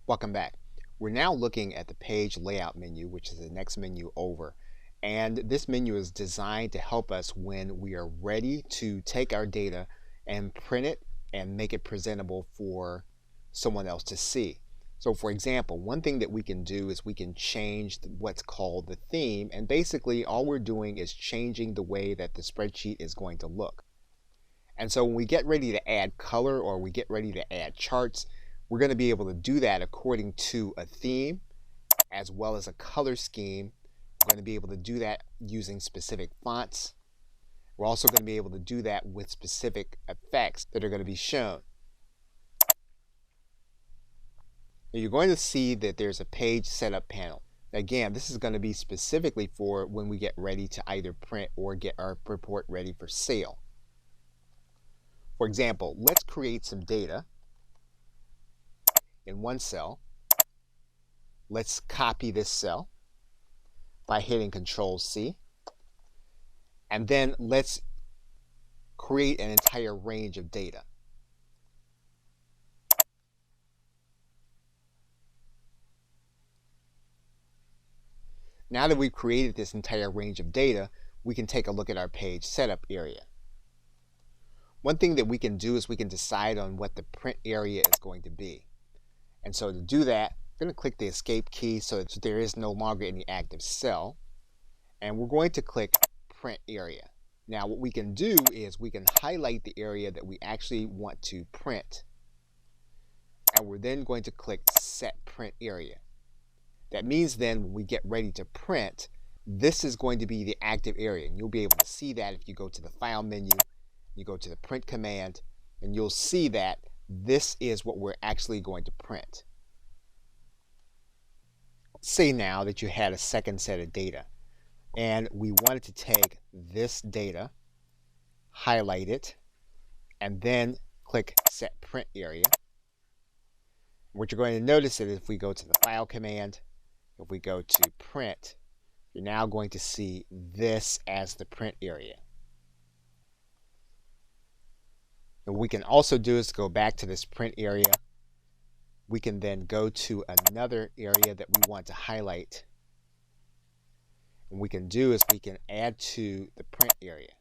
Welcome back. We're now looking at the page layout menu, which is the next menu over. And this menu is designed to help us when we are ready to take our data and print it and make it presentable for someone else to see. So for example, one thing that we can do is we can change what's called the theme, and basically all we're doing is changing the way that the spreadsheet is going to look. And so when we get ready to add color or we get ready to add charts, we're going to be able to do that according to a theme as well as a color scheme. We're going to be able to do that using specific fonts. We're also going to be able to do that with specific effects that are going to be shown. Now you're going to see that there's a page setup panel. Again, this is going to be specifically for when we get ready to either print or get our report ready for sale. For example, let's create some data in one cell. Let's copy this cell by hitting Control-C. And then let's create an entire range of data. Now that we've created this entire range of data, we can take a look at our page setup area. One thing that we can do is we can decide on what the print area is going to be. And so to do that, I'm going to click the Escape key so that there is no longer any active cell. And we're going to click Print Area. Now what we can do is we can highlight the area that we actually want to print. And we're then going to click Set Print Area. That means then when we get ready to print, this is going to be the active area. And you'll be able to see that if you go to the File menu, you go to the Print command, and you'll see that this is what we're actually going to print. Say now that you had a second set of data, and we wanted to take this data, highlight it, and then click Set Print Area. What you're going to notice is if we go to the File command, if we go to Print, you're now going to see this as the print area. And what we can also do is go back to this print area. We can then go to another area that we want to highlight. And what we can do is we can add to the print area.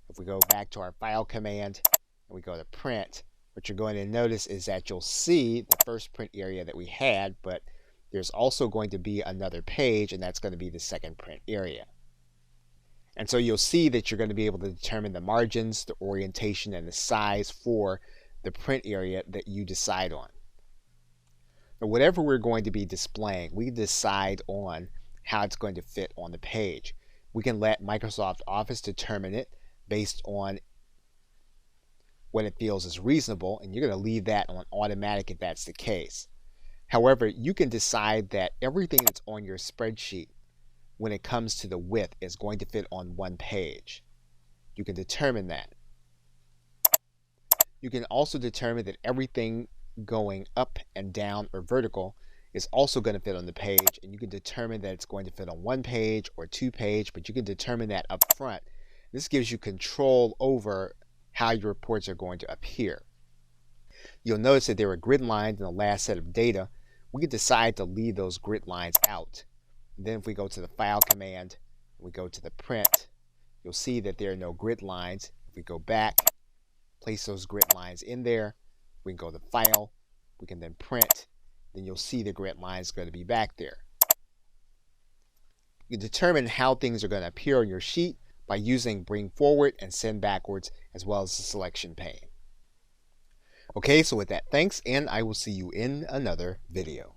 If we go back to our File command and we go to Print, what you're going to notice is that you'll see the first print area that we had, but there's also going to be another page, and that's going to be the second print area. And so you'll see that you're going to be able to determine the margins, the orientation, and the size for the print area that you decide on. Now, whatever we're going to be displaying, we decide on how it's going to fit on the page. We can let Microsoft Office determine it based on what it feels is reasonable, and you're going to leave that on automatic if that's the case. However, you can decide that everything that's on your spreadsheet when it comes to the width is going to fit on one page. You can determine that. You can also determine that everything going up and down or vertical is also going to fit on the page, and you can determine that it's going to fit on one page or two page, but you can determine that up front. This gives you control over how your reports are going to appear. You'll notice that there were grid lines in the last set of data. We can decide to leave those grid lines out. And then if we go to the File command, we go to the Print, you'll see that there are no grid lines. If we go back, place those grid lines in there, we can go to File, we can then Print, then you'll see the grid lines going to be back there. You can determine how things are going to appear on your sheet by using Bring Forward and Send Backwards, as well as the selection pane. Okay, so with that, thanks, and I will see you in another video.